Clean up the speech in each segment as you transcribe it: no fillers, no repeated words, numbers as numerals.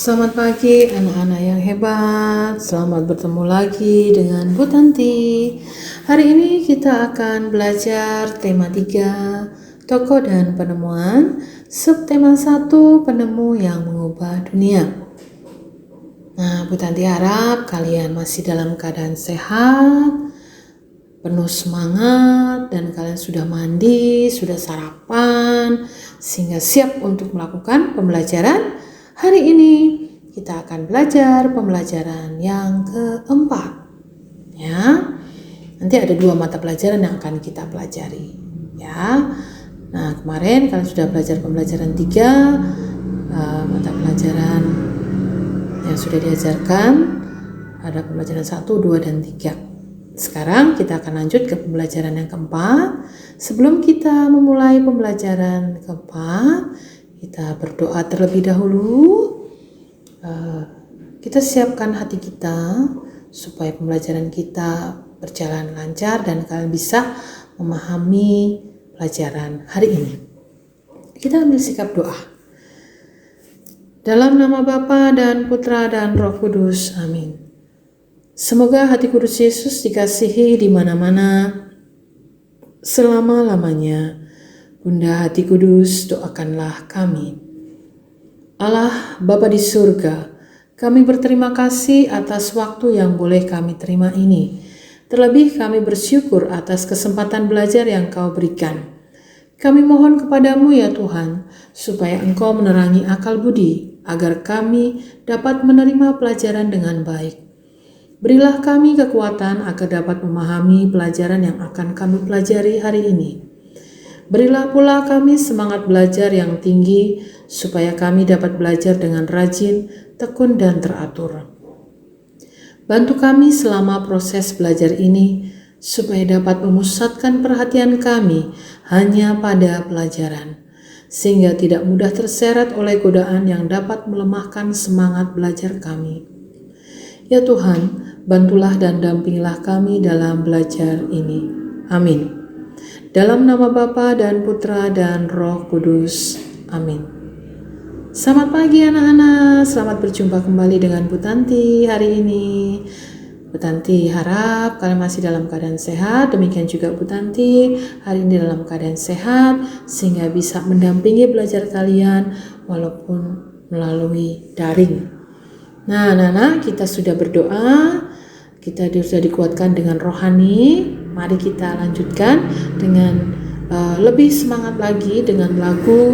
Selamat pagi anak-anak yang hebat, selamat bertemu lagi dengan Bu Tanti. Hari ini kita akan belajar tema 3, tokoh dan penemuan, subtema 1, penemu yang mengubah dunia. Nah, Bu Tanti harap kalian masih dalam keadaan sehat, penuh semangat, dan kalian sudah mandi, sudah sarapan, sehingga siap untuk melakukan pembelajaran. Hari ini kita akan belajar pembelajaran yang keempat. Ya, nanti ada 2 mata pelajaran yang akan kita pelajari. Ya, nah kemarin kalian sudah belajar pembelajaran 3, mata pelajaran yang sudah diajarkan ada pembelajaran 1, 2, dan 3. Sekarang kita akan lanjut ke pembelajaran yang keempat. Sebelum kita memulai pembelajaran keempat, kita berdoa terlebih dahulu. Kita siapkan hati kita supaya pembelajaran kita berjalan lancar dan kalian bisa memahami pelajaran hari ini. Kita ambil sikap doa. Dalam nama Bapa dan Putra dan Roh Kudus, amin. Semoga hati kudus Yesus dikasihi di mana-mana selama-lamanya. Bunda hati kudus, doakanlah kami. Allah Bapa di surga, kami berterima kasih atas waktu yang boleh kami terima ini. Terlebih kami bersyukur atas kesempatan belajar yang Kau berikan. Kami mohon kepadamu ya Tuhan, supaya Engkau menerangi akal budi, agar kami dapat menerima pelajaran dengan baik. Berilah kami kekuatan agar dapat memahami pelajaran yang akan kami pelajari hari ini. Berilah pula kami semangat belajar yang tinggi, supaya kami dapat belajar dengan rajin, tekun, dan teratur. Bantu kami selama proses belajar ini, supaya dapat memusatkan perhatian kami hanya pada pelajaran, sehingga tidak mudah terseret oleh godaan yang dapat melemahkan semangat belajar kami. Ya Tuhan, bantulah dan dampingilah kami dalam belajar ini. Amin. Dalam nama Bapa dan Putra dan Roh Kudus. Amin. Selamat pagi anak-anak, selamat berjumpa kembali dengan Bu Tanti hari ini. Bu Tanti harap kalian masih dalam keadaan sehat, demikian juga Bu Tanti hari ini dalam keadaan sehat, sehingga bisa mendampingi belajar kalian walaupun melalui daring. Nah, anak-anak, kita sudah berdoa, kita sudah dikuatkan dengan rohani. Mari kita lanjutkan dengan lebih semangat lagi dengan lagu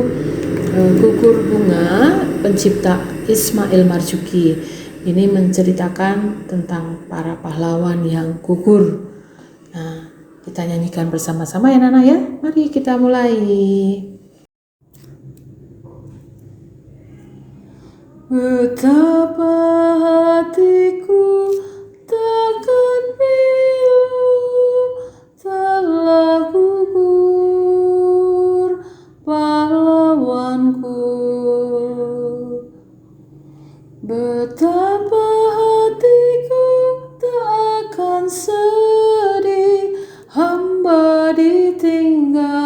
Gugur Bunga pencipta Ismail Marzuki. Ini menceritakan tentang para pahlawan yang gugur. Nah, kita nyanyikan bersama-sama ya anak-anak ya. Mari kita mulai. Betapa hatiku takkan pilu telah gugur pahlawanku. Betapa hatiku tak akan sedih, hamba ditinggal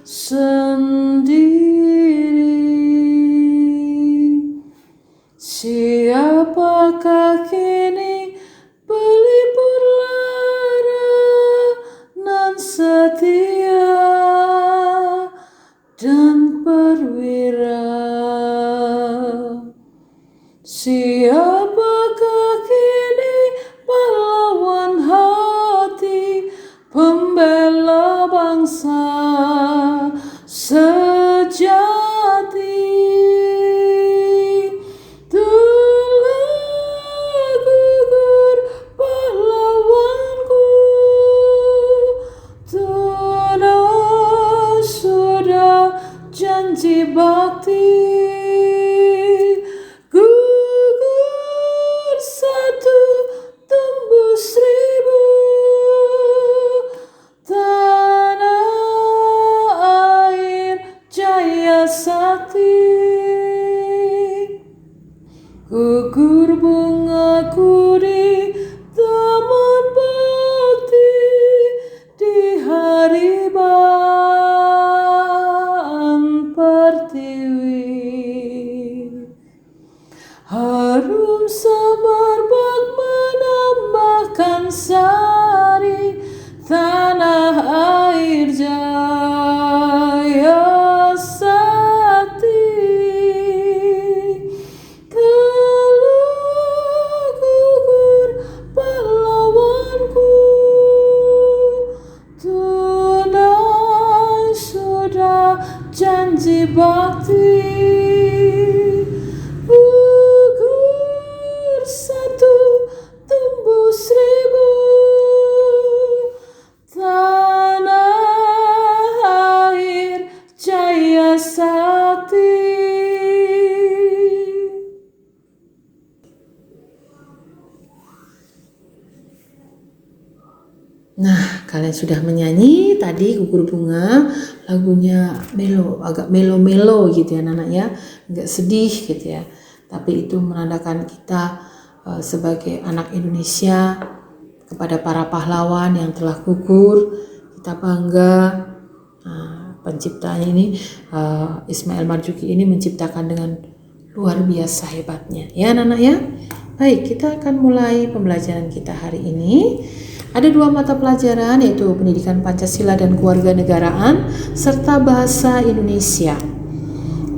sendiri. Siapakah kini pelipur lara nan setia dan perwira? Siapakah kini pahlawan hati, pembela bangsa sejati? Janji bakti gugur 1 tembus 1000, tanah air jaya sakti. Gugur bungaku di taman bakti di hari Pertiwi. semerbak menambahkan sari, tanah air jaya sakti. Telah gugur pahlawanku, tunai sudah janji bakti. Gugur satu, tumbuh seribu, tanah air jaya sakti. Nah, kalian sudah menyanyi tadi Gugur Bunga, lagunya agak melo gitu ya anak-anak ya, agak sedih gitu ya. Tapi itu menandakan kita sebagai anak Indonesia kepada para pahlawan yang telah gugur, kita bangga. Penciptanya ini Ismail Marzuki ini menciptakan dengan luar biasa hebatnya ya anak-anak ya. Baik, kita akan mulai pembelajaran kita hari ini. Ada 2 mata pelajaran, yaitu pendidikan Pancasila dan kewarganegaraan serta bahasa Indonesia.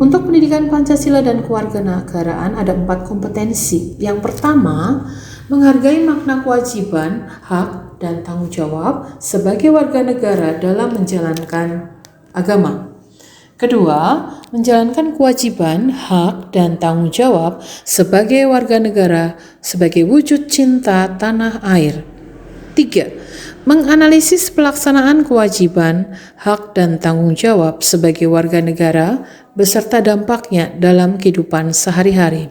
Untuk pendidikan Pancasila dan kewarganegaraan ada 4 kompetensi. Yang pertama, menghargai makna kewajiban, hak, dan tanggung jawab sebagai warga negara dalam menjalankan agama. Kedua, menjalankan kewajiban, hak, dan tanggung jawab sebagai warga negara sebagai wujud cinta tanah air. 3. Menganalisis pelaksanaan kewajiban, hak, dan tanggung jawab sebagai warga negara beserta dampaknya dalam kehidupan sehari-hari.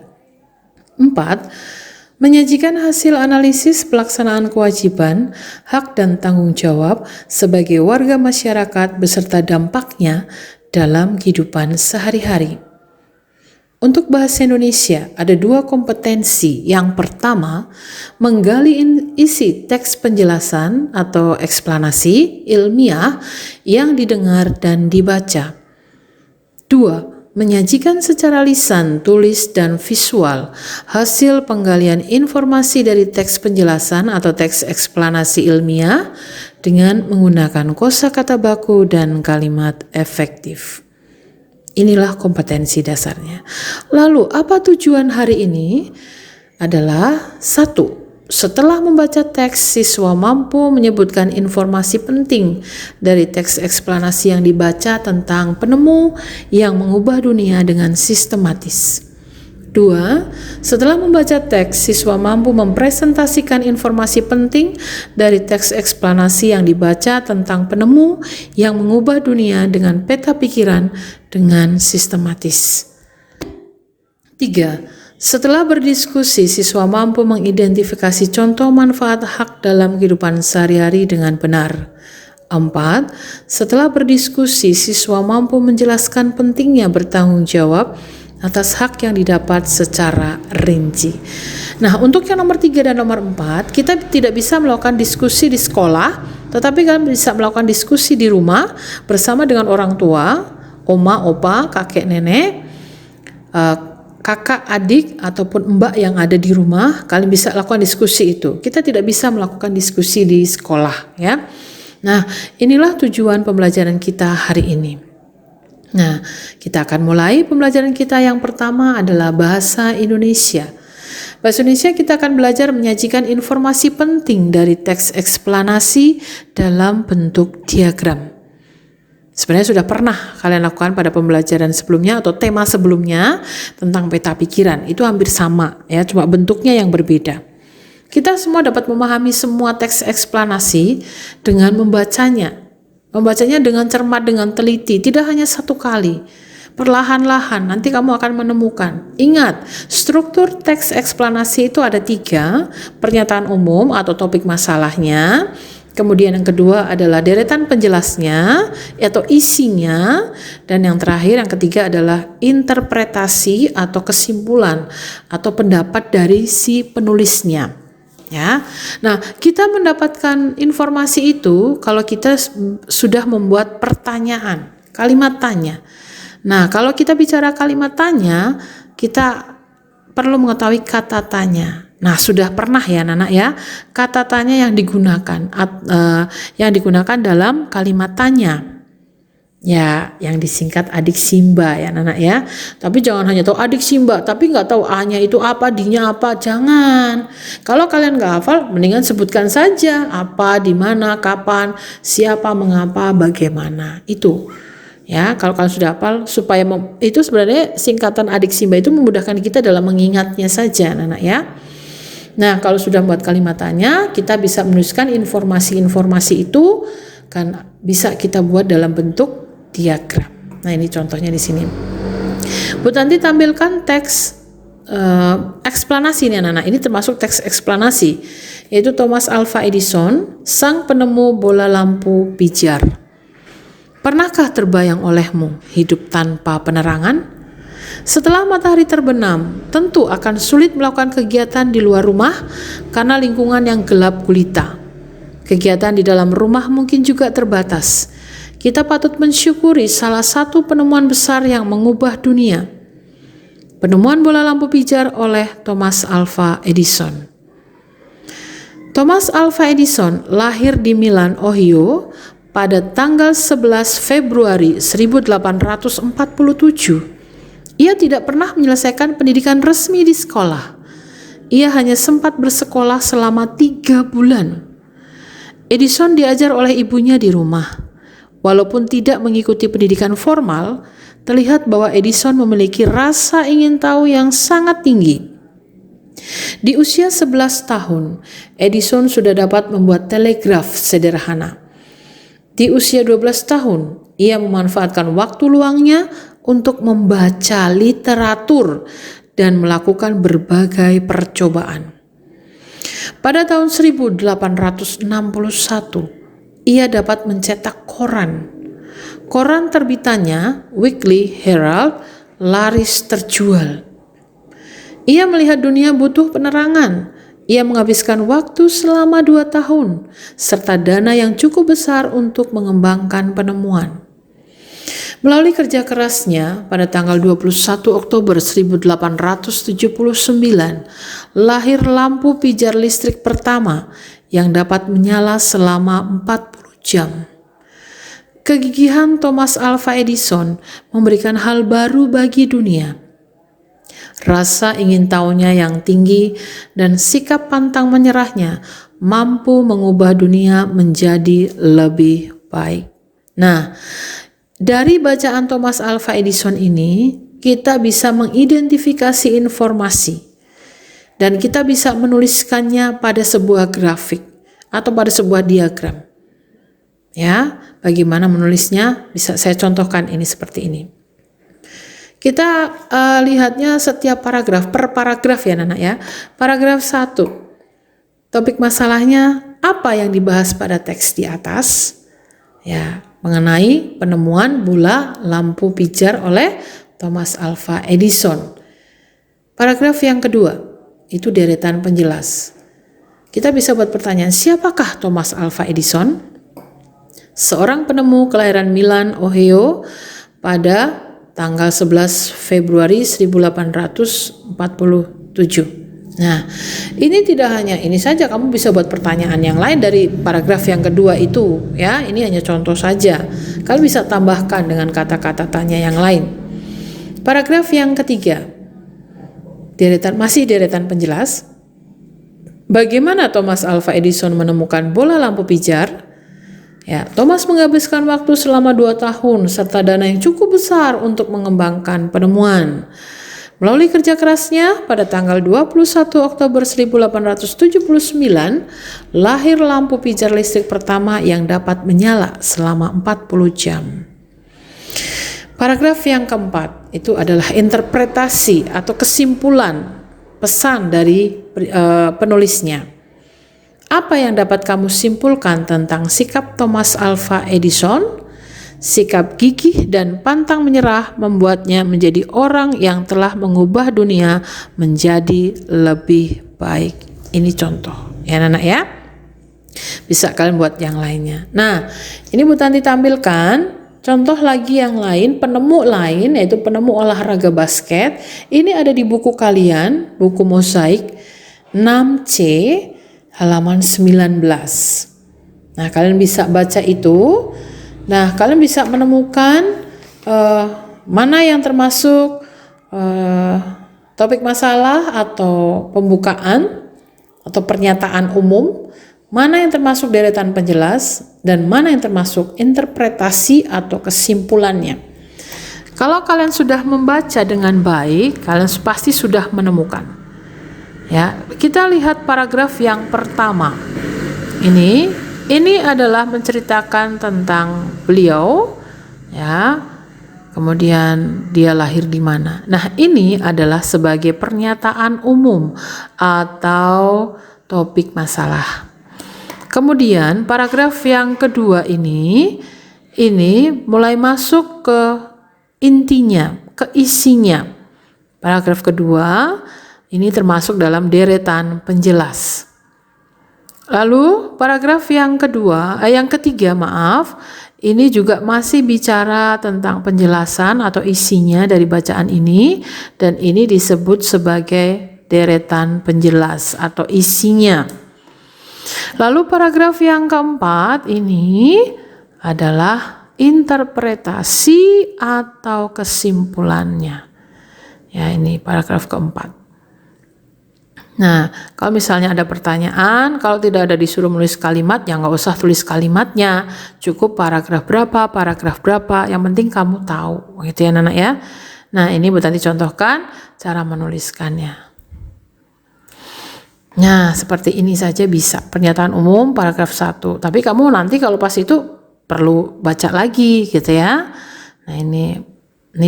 4. Menyajikan hasil analisis pelaksanaan kewajiban, hak, dan tanggung jawab sebagai warga masyarakat beserta dampaknya dalam kehidupan sehari-hari. Untuk bahasa Indonesia ada 2 kompetensi. Yang pertama, menggali isi teks penjelasan atau eksplanasi ilmiah yang didengar dan dibaca. 2. Menyajikan secara lisan, tulis, dan visual hasil penggalian informasi dari teks penjelasan atau teks eksplanasi ilmiah dengan menggunakan kosakata baku dan kalimat efektif. Inilah kompetensi dasarnya. Lalu apa tujuan hari ini? Adalah 1. Setelah membaca teks, siswa mampu menyebutkan informasi penting dari teks eksplanasi yang dibaca tentang penemu yang mengubah dunia dengan sistematis. 2. Setelah membaca teks, siswa mampu mempresentasikan informasi penting dari teks eksplanasi yang dibaca tentang penemu yang mengubah dunia dengan peta pikiran dengan sistematis. 3. Setelah berdiskusi, siswa mampu mengidentifikasi contoh manfaat hak dalam kehidupan sehari-hari dengan benar. 4. Setelah berdiskusi, siswa mampu menjelaskan pentingnya bertanggung jawab atas hak yang didapat secara rinci. Nah, untuk yang nomor 3 dan nomor 4, kita tidak bisa melakukan diskusi di sekolah, tetapi kalian bisa melakukan diskusi di rumah bersama dengan orang tua, oma, opa, kakek, nenek, kakak, adik, ataupun mbak yang ada di rumah. Kalian bisa lakukan diskusi itu. Kita tidak bisa melakukan diskusi di sekolah, ya. Nah, inilah tujuan pembelajaran kita hari ini. Nah, kita akan mulai pembelajaran kita. Yang pertama adalah bahasa Indonesia. Bahasa Indonesia kita akan belajar menyajikan informasi penting dari teks eksplanasi dalam bentuk diagram. Sebenarnya sudah pernah kalian lakukan pada pembelajaran sebelumnya atau tema sebelumnya tentang peta pikiran. Itu hampir sama ya, cuma bentuknya yang berbeda. Kita semua dapat memahami semua teks eksplanasi dengan membacanya. Membacanya dengan cermat, dengan teliti, tidak hanya satu kali. Perlahan-lahan nanti kamu akan menemukan. Ingat, struktur teks eksplanasi itu ada 3, pernyataan umum atau topik masalahnya. Kemudian yang kedua adalah deretan penjelasnya atau isinya, dan yang terakhir yang ketiga adalah interpretasi atau kesimpulan atau pendapat dari si penulisnya. Ya, nah kita mendapatkan informasi itu kalau kita sudah membuat pertanyaan, kalimat tanya. Nah, kalau kita bicara kalimat tanya, kita perlu mengetahui kata tanya. Nah, sudah pernah ya anak-anak ya kata tanya yang digunakan dalam kalimat tanya. Ya, yang disingkat adik Simba ya anak-anak ya. Tapi jangan hanya tahu adik Simba, tapi nggak tahu A-nya itu apa, D-nya apa. Jangan. Kalau kalian nggak hafal, mendingan sebutkan saja apa, di mana, kapan, siapa, mengapa, bagaimana. Itu. Ya, kalau kalian sudah hafal, supaya itu sebenarnya singkatan adik Simba itu memudahkan kita dalam mengingatnya saja anak-anak ya. Nah, kalau sudah membuat kalimat tanya, kita bisa menuliskan informasi-informasi itu kan bisa kita buat dalam bentuk diagram. Nah, ini contohnya di sini. Bu Tanti tampilkan teks eksplanasi nih anak-anak. Ini termasuk teks eksplanasi, yaitu Thomas Alva Edison, sang penemu bola lampu pijar. Pernahkah terbayang olehmu hidup tanpa penerangan? Setelah matahari terbenam, tentu akan sulit melakukan kegiatan di luar rumah karena lingkungan yang gelap gulita. Kegiatan di dalam rumah mungkin juga terbatas. Kita patut mensyukuri salah satu penemuan besar yang mengubah dunia. Penemuan bola lampu pijar oleh Thomas Alva Edison. Thomas Alva Edison lahir di Milan, Ohio pada tanggal 11 Februari 1847. Ia tidak pernah menyelesaikan pendidikan resmi di sekolah. Ia hanya sempat bersekolah selama 3 bulan. Edison diajar oleh ibunya di rumah. Walaupun tidak mengikuti pendidikan formal, terlihat bahwa Edison memiliki rasa ingin tahu yang sangat tinggi. Di usia 11 tahun, Edison sudah dapat membuat telegraf sederhana. Di usia 12 tahun, ia memanfaatkan waktu luangnya untuk membaca literatur dan melakukan berbagai percobaan. Pada tahun 1861, ia dapat mencetak koran. Koran terbitannya, Weekly Herald, laris terjual. Ia melihat dunia butuh penerangan. Ia menghabiskan waktu selama 2 tahun, serta dana yang cukup besar untuk mengembangkan penemuan. Melalui kerja kerasnya, pada tanggal 21 Oktober 1879, lahir lampu pijar listrik pertama yang dapat menyala selama 40 jam. Kegigihan Thomas Alva Edison memberikan hal baru bagi dunia. Rasa ingin tahunya yang tinggi dan sikap pantang menyerahnya mampu mengubah dunia menjadi lebih baik. Nah, dari bacaan Thomas Alva Edison ini, kita bisa mengidentifikasi informasi dan kita bisa menuliskannya pada sebuah grafik atau pada sebuah diagram. Ya, bagaimana menulisnya? Bisa saya contohkan ini seperti ini. Kita lihatnya setiap paragraf, per paragraf ya anak ya. Paragraf 1, topik masalahnya apa yang dibahas pada teks di atas? Ya, mengenai penemuan bola lampu pijar oleh Thomas Alva Edison. Paragraf yang kedua, itu deretan penjelas. Kita bisa buat pertanyaan, siapakah Thomas Alva Edison? Seorang penemu kelahiran Milan, Ohio pada tanggal 11 Februari 1847. Nah, ini tidak hanya ini saja, kamu bisa buat pertanyaan yang lain dari paragraf yang kedua itu, ya. Ini hanya contoh saja. Kalian bisa tambahkan dengan kata-kata tanya yang lain. Paragraf yang ketiga, masih deretan penjelas. Bagaimana Thomas Alva Edison menemukan bola lampu pijar? Ya, Thomas menghabiskan waktu selama 2 tahun serta dana yang cukup besar untuk mengembangkan penemuan. Melalui kerja kerasnya, pada tanggal 21 Oktober 1879, lahir lampu pijar listrik pertama yang dapat menyala selama 40 jam. Paragraf yang keempat, itu adalah interpretasi atau kesimpulan pesan dari penulisnya. Apa yang dapat kamu simpulkan tentang sikap Thomas Alva Edison? Sikap gigih dan pantang menyerah membuatnya menjadi orang yang telah mengubah dunia menjadi lebih baik. Ini contoh, ya anak-anak ya. Bisa kalian buat yang lainnya. Nah, ini Bu Tanti tampilkan contoh lagi yang lain, penemu lain, yaitu penemu olahraga basket. Ini ada di buku kalian, buku mosaik. 6C halaman 19. Nah, kalian bisa baca itu. Nah, kalian bisa menemukan mana yang termasuk topik masalah atau pembukaan atau pernyataan umum, mana yang termasuk deretan penjelas, dan mana yang termasuk interpretasi atau kesimpulannya. Kalau kalian sudah membaca dengan baik, kalian pasti sudah menemukan. Ya, kita lihat paragraf yang pertama. Ini adalah menceritakan tentang beliau, ya. Kemudian dia lahir di mana. Nah, ini adalah sebagai pernyataan umum atau topik masalah. Kemudian paragraf yang kedua ini mulai masuk ke intinya, ke isinya. Paragraf kedua ini termasuk dalam deretan penjelas. Lalu paragraf yang ketiga, ini juga masih bicara tentang penjelasan atau isinya dari bacaan ini, dan ini disebut sebagai deretan penjelas atau isinya. Lalu paragraf yang keempat ini adalah interpretasi atau kesimpulannya. Ya, ini paragraf keempat. Nah, kalau misalnya ada pertanyaan, kalau tidak ada disuruh menulis kalimat, ya nggak usah tulis kalimatnya, cukup paragraf berapa, yang penting kamu tahu, gitu ya anak ya. Nah, ini Bu Tanti contohkan cara menuliskannya. Nah, seperti ini saja bisa, pernyataan umum paragraf 1, tapi kamu nanti kalau pas itu perlu baca lagi, gitu ya. Nah, ini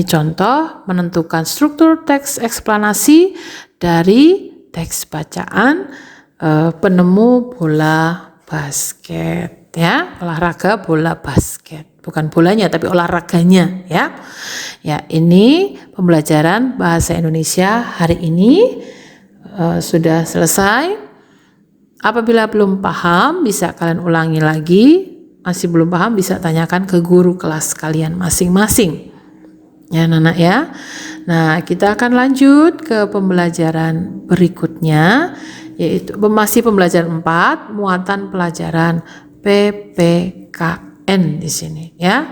contoh menentukan struktur teks eksplanasi dari teks bacaan penemu bola basket, ya, olahraga bola basket, bukan bolanya tapi olahraganya, ya. Ya, ini pembelajaran bahasa Indonesia hari ini sudah selesai. Apabila belum paham bisa kalian ulangi lagi, masih belum paham bisa tanyakan ke guru kelas kalian masing-masing. Ya, anak-anak ya. Nah, kita akan lanjut ke pembelajaran berikutnya, yaitu masih pembelajaran 4, muatan pelajaran PPKN di sini ya.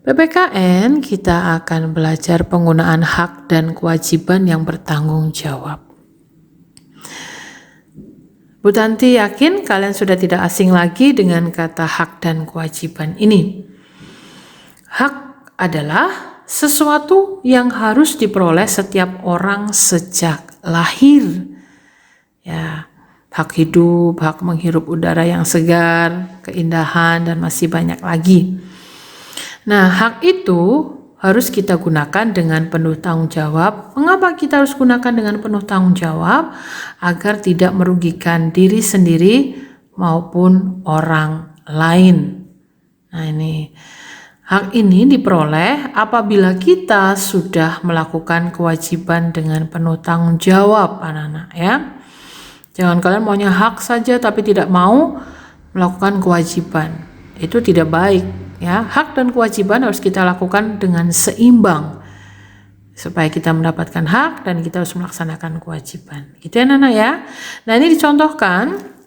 PPKN kita akan belajar penggunaan hak dan kewajiban yang bertanggung jawab. Bu Tanti yakin kalian sudah tidak asing lagi dengan kata hak dan kewajiban ini. Hak adalah sesuatu yang harus diperoleh setiap orang sejak lahir. Ya, hak hidup, hak menghirup udara yang segar, keindahan, dan masih banyak lagi. Nah, hak itu harus kita gunakan dengan penuh tanggung jawab. Mengapa kita harus gunakan dengan penuh tanggung jawab? Agar tidak merugikan diri sendiri maupun orang lain. Nah, ini hak ini diperoleh apabila kita sudah melakukan kewajiban dengan penuh tanggung jawab, anak-anak ya. Jangan kalian maunya hak saja tapi tidak mau melakukan kewajiban. Itu tidak baik ya. Hak dan kewajiban harus kita lakukan dengan seimbang supaya kita mendapatkan hak dan kita harus melaksanakan kewajiban. Gitu ya anak-anak ya. Nah, ini dicontohkan.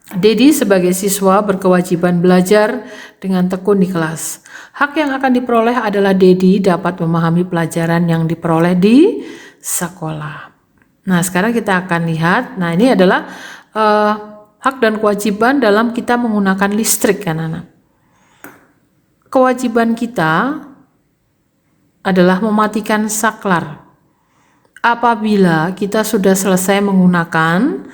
Dedi sebagai siswa berkewajiban belajar dengan tekun di kelas. Hak yang akan diperoleh adalah Dedi dapat memahami pelajaran yang diperoleh di sekolah. Nah, sekarang kita akan lihat. Nah, ini adalah hak dan kewajiban dalam kita menggunakan listrik kan anak. Kewajiban kita adalah mematikan saklar. Apabila kita sudah selesai menggunakan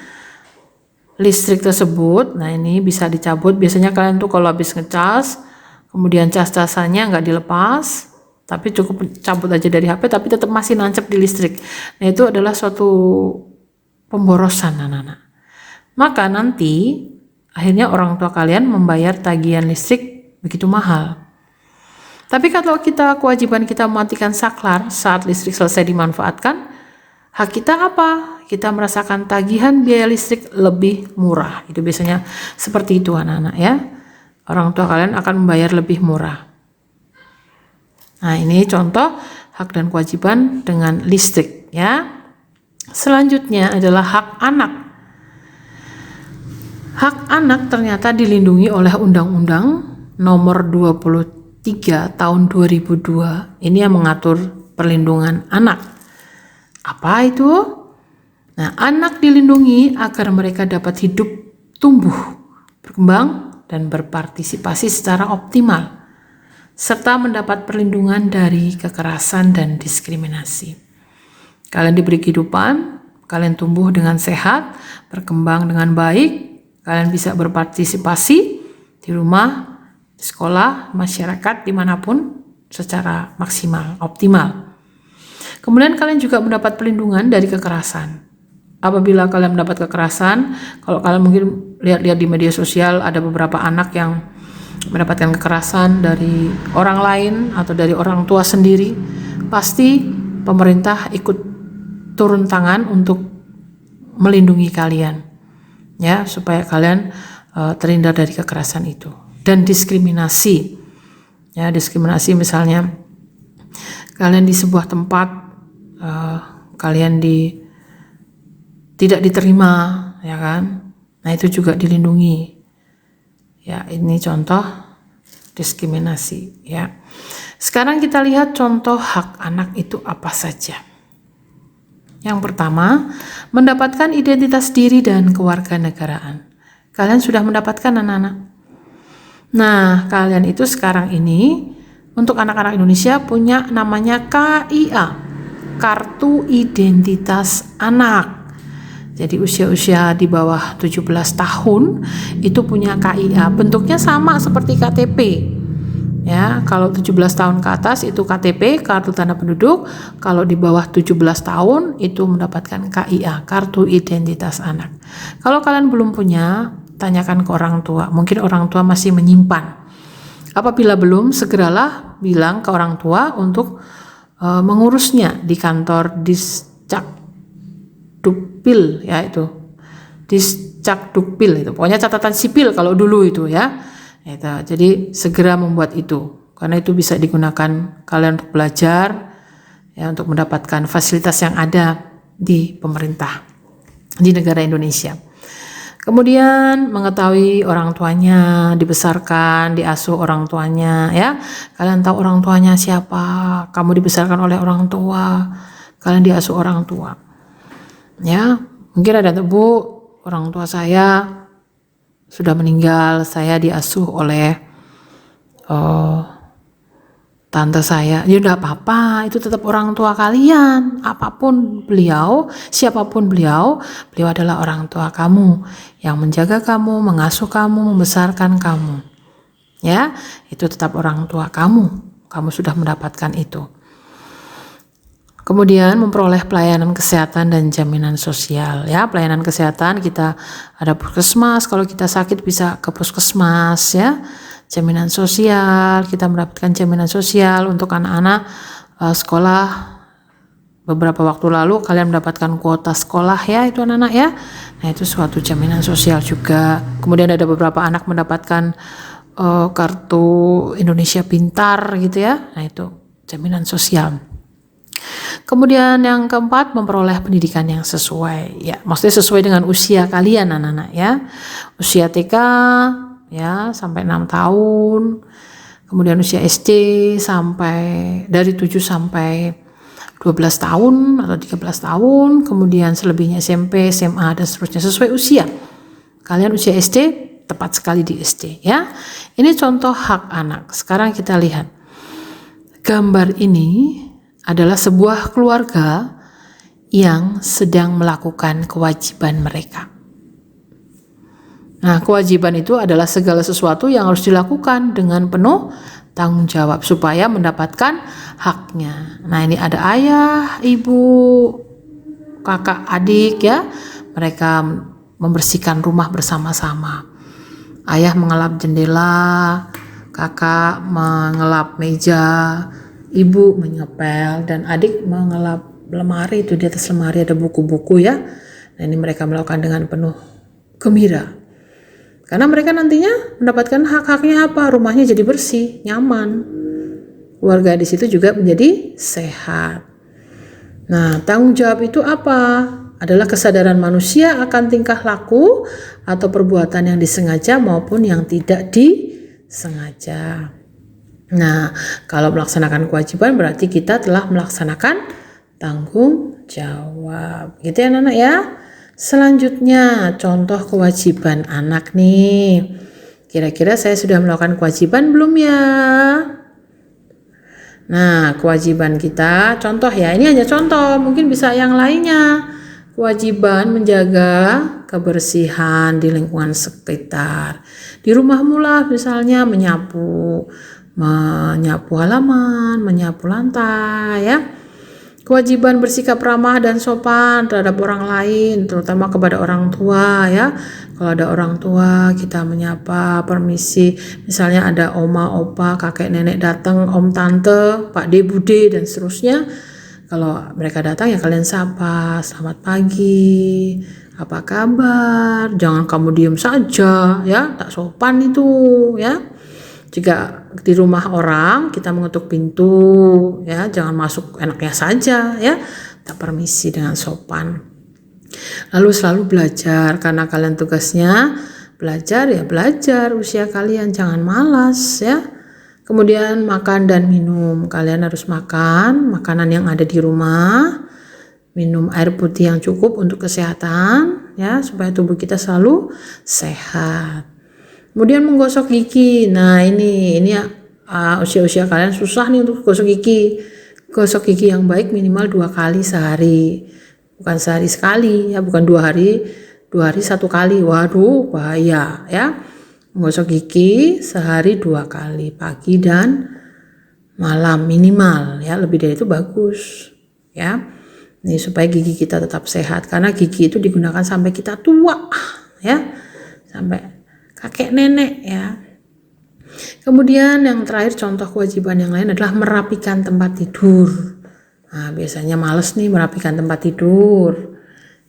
listrik tersebut, nah ini bisa dicabut. Biasanya kalian tuh kalau habis ngecas, kemudian cas-casannya nggak dilepas, tapi cukup cabut aja dari HP, tapi tetap masih nancep di listrik. Nah, itu adalah suatu pemborosan anak-anak. Maka nanti akhirnya orang tua kalian membayar tagihan listrik begitu mahal. Tapi kalau kewajiban kita mematikan saklar saat listrik selesai dimanfaatkan, hak kita apa? Kita merasakan tagihan biaya listrik lebih murah. Itu biasanya seperti itu anak-anak ya. Orang tua kalian akan membayar lebih murah. Nah, ini contoh hak dan kewajiban dengan listrik ya. Selanjutnya adalah hak anak. Hak anak ternyata dilindungi oleh Undang-Undang Nomor 23 Tahun 2002. Ini yang mengatur perlindungan anak. Apa itu? Nah, anak dilindungi agar mereka dapat hidup, tumbuh, berkembang, dan berpartisipasi secara optimal, serta mendapat perlindungan dari kekerasan dan diskriminasi. Kalian diberi kehidupan, kalian tumbuh dengan sehat, berkembang dengan baik, kalian bisa berpartisipasi di rumah, di sekolah, masyarakat, dimanapun secara maksimal, optimal. Kemudian kalian juga mendapat perlindungan dari kekerasan. Apabila kalian mendapat kekerasan, kalau kalian mungkin lihat-lihat di media sosial, ada beberapa anak yang mendapatkan kekerasan dari orang lain atau dari orang tua sendiri, pasti pemerintah ikut turun tangan untuk melindungi kalian, ya, supaya kalian terhindar dari kekerasan itu. Dan diskriminasi, ya, diskriminasi misalnya kalian di sebuah tempat, kalian tidak diterima, ya kan? Nah, itu juga dilindungi. Ya, ini contoh diskriminasi, ya. Sekarang kita lihat contoh hak anak itu apa saja. Yang pertama, mendapatkan identitas diri dan kewarganegaraan. Kalian sudah mendapatkan, anak-anak? Nah, kalian itu sekarang ini untuk anak-anak Indonesia punya namanya KIA, Kartu Identitas Anak. Jadi usia-usia di bawah 17 tahun itu punya KIA. Bentuknya sama seperti KTP. Ya, kalau 17 tahun ke atas itu KTP, kartu tanda penduduk. Kalau di bawah 17 tahun itu mendapatkan KIA, Kartu Identitas Anak. Kalau kalian belum punya, tanyakan ke orang tua. Mungkin orang tua masih menyimpan. Apabila belum, segeralah bilang ke orang tua untuk mengurusnya di kantor Dukpil, ya, itu Dukpil itu, pokoknya catatan sipil kalau dulu itu, ya. Itu, jadi segera membuat itu, karena itu bisa digunakan kalian untuk belajar, ya, untuk mendapatkan fasilitas yang ada di pemerintah di negara Indonesia. Kemudian mengetahui orang tuanya, dibesarkan, diasuh orang tuanya, ya. Kalian tahu orang tuanya siapa, kamu dibesarkan oleh orang tua, kalian diasuh orang tua. Ya, mungkin ada Bu, orang tua saya sudah meninggal, saya diasuh oleh tante saya. Ya udah apa-apa, itu tetap orang tua kalian. Apapun beliau, siapapun beliau adalah orang tua kamu yang menjaga kamu, mengasuh kamu, membesarkan kamu. Ya, itu tetap orang tua kamu. Kamu sudah mendapatkan itu. Kemudian memperoleh pelayanan kesehatan dan jaminan sosial, ya. Pelayanan kesehatan kita ada puskesmas, kalau kita sakit bisa ke puskesmas, ya. Jaminan sosial, kita mendapatkan jaminan sosial untuk anak-anak sekolah. Beberapa waktu lalu kalian mendapatkan kuota sekolah, ya, itu anak-anak, ya. Nah, itu suatu jaminan sosial juga. Kemudian ada beberapa anak mendapatkan kartu Indonesia Pintar gitu, ya. Nah, itu jaminan sosial. Kemudian yang keempat, memperoleh pendidikan yang sesuai, ya, maksudnya sesuai dengan usia kalian, anak-anak, ya. Usia TK, ya, sampai 6 tahun. Kemudian usia SD sampai dari 7 sampai 12 tahun atau 13 tahun. Kemudian selebihnya SMP, SMA, dan seterusnya sesuai usia. Kalian usia SD tepat sekali di SD, ya. Ini contoh hak anak. Sekarang kita lihat gambar ini adalah sebuah keluarga yang sedang melakukan kewajiban mereka. Nah, kewajiban itu adalah segala sesuatu yang harus dilakukan dengan penuh tanggung jawab supaya mendapatkan haknya. Nah, ini ada ayah, ibu, kakak, adik, ya. Mereka membersihkan rumah bersama-sama. Ayah mengelap jendela, kakak mengelap meja, ibu mengepel, dan adik mengelap lemari. Itu di atas lemari ada buku-buku, ya. Nah, ini mereka melakukan dengan penuh gembira. Karena mereka nantinya mendapatkan hak-haknya apa? Rumahnya jadi bersih, nyaman. Keluarga di situ juga menjadi sehat. Nah, tanggung jawab itu apa? adalah kesadaran manusia akan tingkah laku atau perbuatan yang disengaja maupun yang tidak disengaja. Nah, kalau melaksanakan kewajiban berarti kita telah melaksanakan tanggung jawab. Gitu ya anak-anak ya. Selanjutnya contoh kewajiban anak nih. Kira-kira saya sudah melakukan kewajiban belum ya? Nah, kewajiban kita contoh ya, ini hanya contoh, mungkin bisa yang lainnya. Kewajiban menjaga kebersihan di lingkungan sekitar. Di rumahmu lah misalnya menyapu halaman, menyapu lantai ya. Kewajiban bersikap ramah dan sopan terhadap orang lain, terutama kepada orang tua ya. Kalau ada orang tua kita menyapa, permisi. Misalnya ada oma, opa, kakek, nenek datang, om, tante, pak de, bude dan seterusnya. Kalau mereka datang ya kalian sapa, selamat pagi, apa kabar? Jangan kamu diem saja ya, tak sopan itu ya. Jika di rumah orang kita mengetuk pintu ya, jangan masuk enaknya saja ya, tak permisi dengan sopan. Lalu selalu belajar, karena kalian tugasnya belajar ya belajar, usia kalian jangan malas ya. Kemudian makan dan minum, kalian harus makan makanan yang ada di rumah, minum air putih yang cukup untuk kesehatan ya, supaya tubuh kita selalu sehat. Kemudian menggosok gigi. Nah ini usia-usia kalian susah nih untuk gosok gigi. Gosok gigi yang baik minimal 2 kali sehari. Bukan sehari sekali ya, bukan 2 hari 1 kali. Waduh bahaya ya. Menggosok gigi sehari 2 kali, pagi dan malam minimal ya, lebih dari itu bagus ya. Ini supaya gigi kita tetap sehat, karena gigi itu digunakan sampai kita tua ya. Sampai kakek nenek ya. Kemudian yang terakhir contoh kewajiban yang lain adalah merapikan tempat tidur. Nah, biasanya males nih merapikan tempat tidur,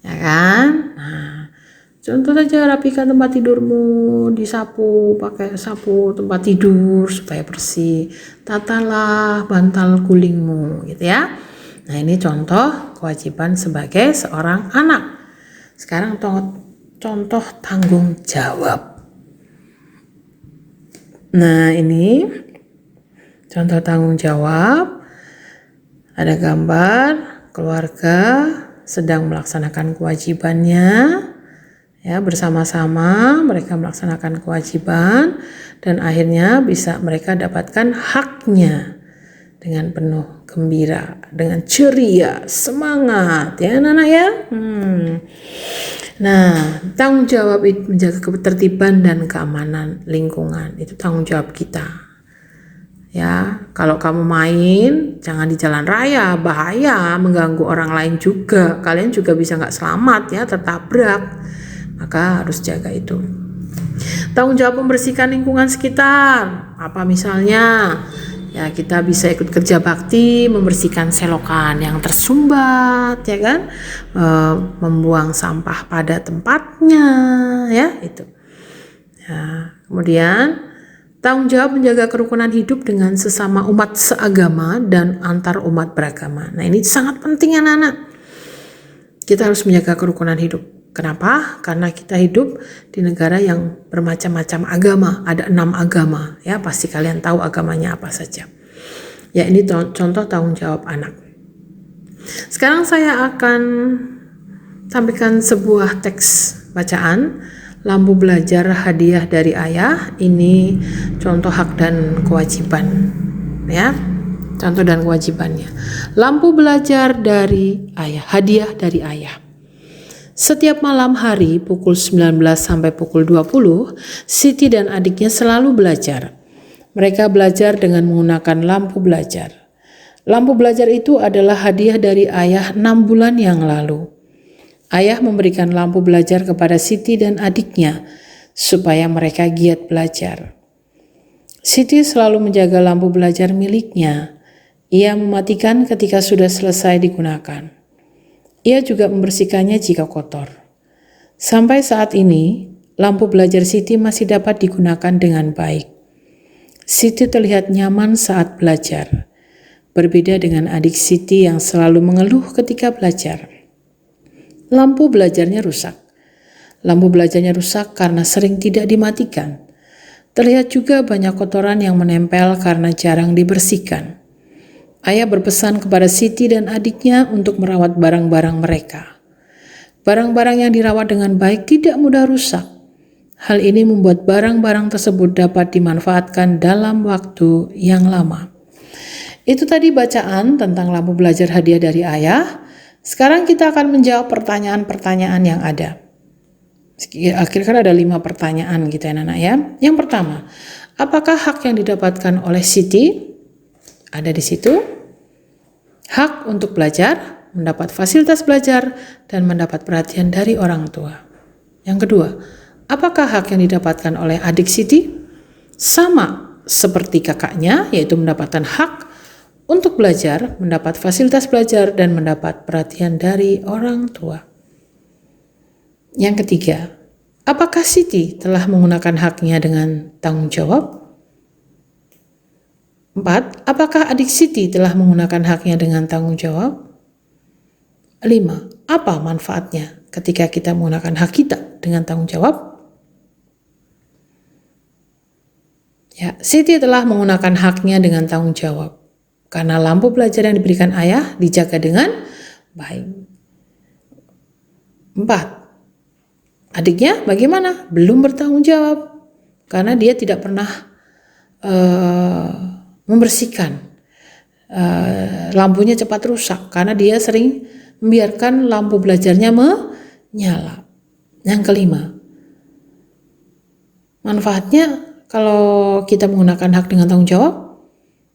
ya kan? Nah, contoh saja rapikan tempat tidurmu, disapu pakai sapu tempat tidur supaya bersih. Tatalah bantal gulingmu, gitu ya. Nah, ini contoh kewajiban sebagai seorang anak. Sekarang contoh tanggung jawab. Nah ini contoh tanggung jawab, ada gambar keluarga sedang melaksanakan kewajibannya ya, bersama-sama mereka melaksanakan kewajiban dan akhirnya bisa mereka dapatkan haknya dengan penuh gembira, dengan ceria, semangat ya anak-anak ya. Nah, tanggung jawab itu menjaga ketertiban dan keamanan lingkungan, itu tanggung jawab kita. Ya, kalau kamu main jangan di jalan raya, bahaya, mengganggu orang lain juga. Kalian juga bisa nggak selamat ya, tertabrak. Maka harus jaga itu. Tanggung jawab membersihkan lingkungan sekitar. Apa misalnya? Ya, kita bisa ikut kerja bakti membersihkan selokan yang tersumbat ya kan, membuang sampah pada tempatnya ya itu ya. Kemudian tanggung jawab menjaga kerukunan hidup dengan sesama umat seagama dan antar umat beragama. Nah ini sangat penting anak-anak, kita harus menjaga kerukunan hidup. Kenapa? Karena kita hidup di negara yang bermacam-macam agama, ada 6 agama ya, pasti kalian tahu agamanya apa saja. Ya ini contoh tanggung jawab anak. Sekarang saya akan sampaikan sebuah teks bacaan, lampu belajar hadiah dari ayah. Ini contoh hak dan kewajiban ya, contoh dan kewajibannya. Lampu belajar dari ayah, hadiah dari ayah. Setiap malam hari pukul 19 sampai pukul 20, Siti dan adiknya selalu belajar. Mereka belajar dengan menggunakan lampu belajar. Lampu belajar itu adalah hadiah dari ayah 6 bulan yang lalu. Ayah memberikan lampu belajar kepada Siti dan adiknya supaya mereka giat belajar. Siti selalu menjaga lampu belajar miliknya. Ia mematikan ketika sudah selesai digunakan. Ia juga membersihkannya jika kotor. Sampai saat ini, lampu belajar Siti masih dapat digunakan dengan baik. Siti terlihat nyaman saat belajar, berbeda dengan adik Siti yang selalu mengeluh ketika belajar. lampu belajarnya rusak. Lampu belajarnya rusak karena sering tidak dimatikan. Terlihat juga banyak kotoran yang menempel karena jarang dibersihkan. Ayah berpesan kepada Siti dan adiknya untuk merawat barang-barang mereka. Barang-barang yang dirawat dengan baik tidak mudah rusak. Hal ini membuat barang-barang tersebut dapat dimanfaatkan dalam waktu yang lama. Itu tadi bacaan tentang lampu belajar hadiah dari ayah. Sekarang kita akan menjawab pertanyaan-pertanyaan yang ada. Akhirnya ada 5 pertanyaan gitu ya anak ya. Yang pertama, apakah hak yang didapatkan oleh Siti? Ada di situ. Hak untuk belajar, mendapat fasilitas belajar, dan mendapat perhatian dari orang tua. Yang kedua, apakah hak yang didapatkan oleh adik Siti? Sama seperti kakaknya, yaitu mendapatkan hak untuk belajar, mendapat fasilitas belajar, dan mendapat perhatian dari orang tua. Yang ketiga, apakah Siti telah menggunakan haknya dengan tanggung jawab? 4. Apakah adik Siti telah menggunakan haknya dengan tanggung jawab? 5. Apa manfaatnya ketika kita menggunakan hak kita dengan tanggung jawab? Ya, Siti telah menggunakan haknya dengan tanggung jawab karena lampu belajar yang diberikan ayah dijaga dengan baik. 4. Adiknya bagaimana? Belum bertanggung jawab karena dia tidak pernah membersihkan. Lampunya cepat rusak karena dia sering membiarkan lampu belajarnya menyala. Yang kelima, manfaatnya kalau kita menggunakan hak dengan tanggung jawab,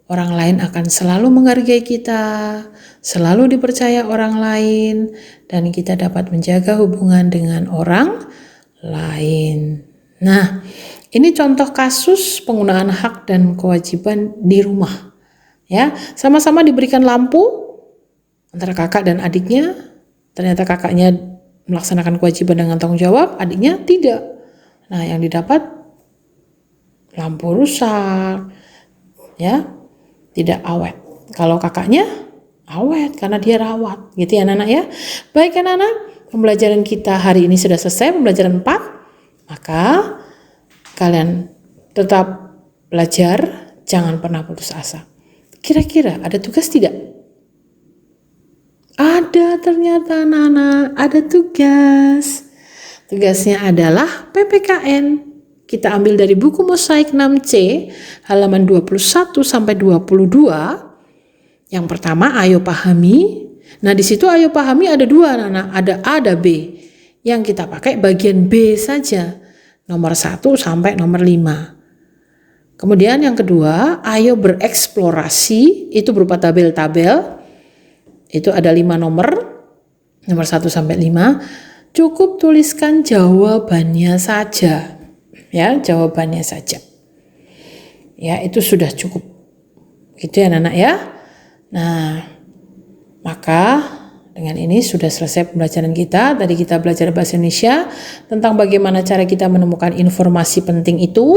orang lain akan selalu menghargai kita, selalu dipercaya orang lain, dan kita dapat menjaga hubungan dengan orang lain. Nah, ini contoh kasus penggunaan hak dan kewajiban di rumah. Ya, sama-sama diberikan lampu antara kakak dan adiknya. Ternyata kakaknya melaksanakan kewajiban dengan tanggung jawab, adiknya tidak. Nah, yang didapat lampu rusak, ya. Tidak awet. Kalau kakaknya awet karena dia rawat, gitu ya anak-anak ya. Baik anak-anak, pembelajaran kita hari ini sudah selesai, pembelajaran 4. Maka kalian tetap belajar, jangan pernah putus asa. Kira-kira ada tugas tidak? Ada ternyata anak-anak, ada tugas. Tugasnya adalah PPKN. Kita ambil dari buku Mosaik 6C, halaman 21 sampai 22. Yang pertama, ayo pahami. Nah, di situ ayo pahami ada 2, anak-anak, ada A, ada B. Yang kita pakai bagian B saja, nomor 1 sampai nomor 5. Kemudian yang kedua, ayo bereksplorasi, itu berupa tabel-tabel. Itu ada 5 nomor 1 sampai 5. Cukup tuliskan jawabannya saja. Ya, jawabannya saja. Ya, itu sudah cukup. Gitu ya anak-anak ya. Nah, maka dengan ini sudah selesai pembelajaran kita. Tadi kita belajar bahasa Indonesia tentang bagaimana cara kita menemukan informasi penting itu.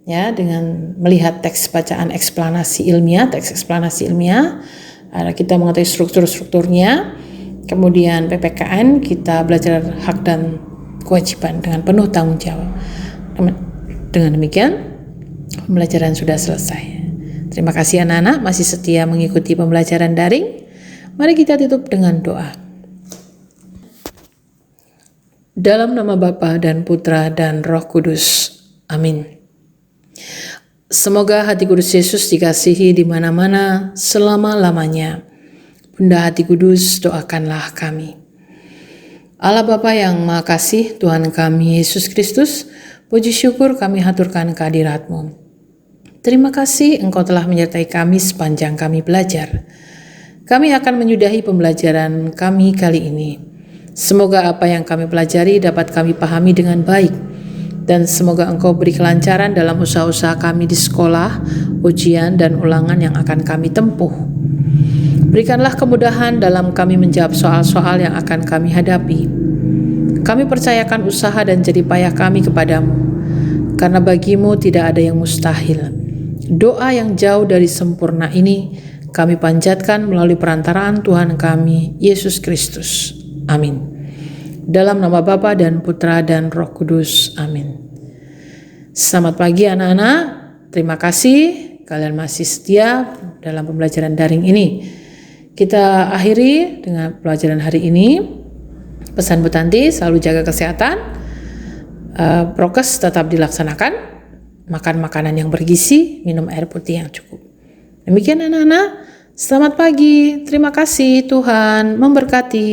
Ya, dengan melihat teks bacaan eksplanasi ilmiah, kita mengetahui struktur-strukturnya. Kemudian PPKN kita belajar hak dan kewajiban dengan penuh tanggung jawab. Dengan demikian, pembelajaran sudah selesai. Terima kasih anak-anak masih setia mengikuti pembelajaran daring. Mari kita tutup dengan doa. Dalam nama Bapa dan Putra dan Roh Kudus. Amin. Semoga hati kudus Yesus dikasihi di mana-mana selama-lamanya. Bunda Hati Kudus, doakanlah kami. Allah Bapa yang Maha Kasih, Tuhan kami Yesus Kristus, puji syukur kami haturkan kehadirat-Mu. Terima kasih Engkau telah menyertai kami sepanjang kami belajar. Kami akan menyudahi pembelajaran kami kali ini. Semoga apa yang kami pelajari dapat kami pahami dengan baik. Dan semoga Engkau beri kelancaran dalam usaha-usaha kami di sekolah, ujian dan ulangan yang akan kami tempuh. Berikanlah kemudahan dalam kami menjawab soal-soal yang akan kami hadapi. Kami percayakan usaha dan jerih payah kami kepadamu, karena bagimu tidak ada yang mustahil. Doa yang jauh dari sempurna ini kami panjatkan melalui perantaraan Tuhan kami, Yesus Kristus. Amin. Dalam nama Bapa dan Putra dan Roh Kudus. Amin. Selamat pagi anak-anak. Terima kasih kalian masih setia dalam pembelajaran daring ini. Kita akhiri dengan pelajaran hari ini. Pesan Bu Tanti, selalu jaga kesehatan. Prokes tetap dilaksanakan. Makan makanan yang bergizi, minum air putih yang cukup. Demikian anak-anak. Selamat pagi. Terima kasih. Tuhan memberkati.